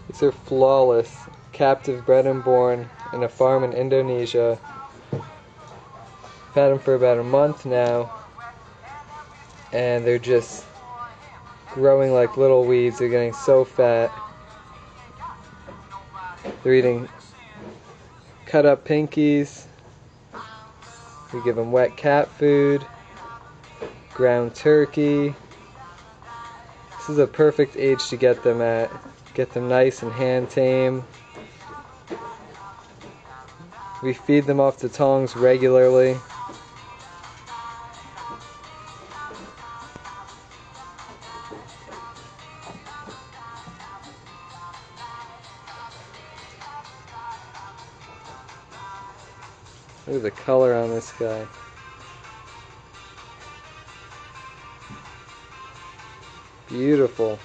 These are flawless, captive bred and born in a farm in Indonesia. I've had them for about a month now, and they're just growing like little weeds. They're getting so fat. They're eating cut up pinkies. We give them wet cat food, ground turkey. This is a perfect age to get them at. Get them nice and hand tame. We feed them off the tongs regularly. Look at the color on this guy. Beautiful.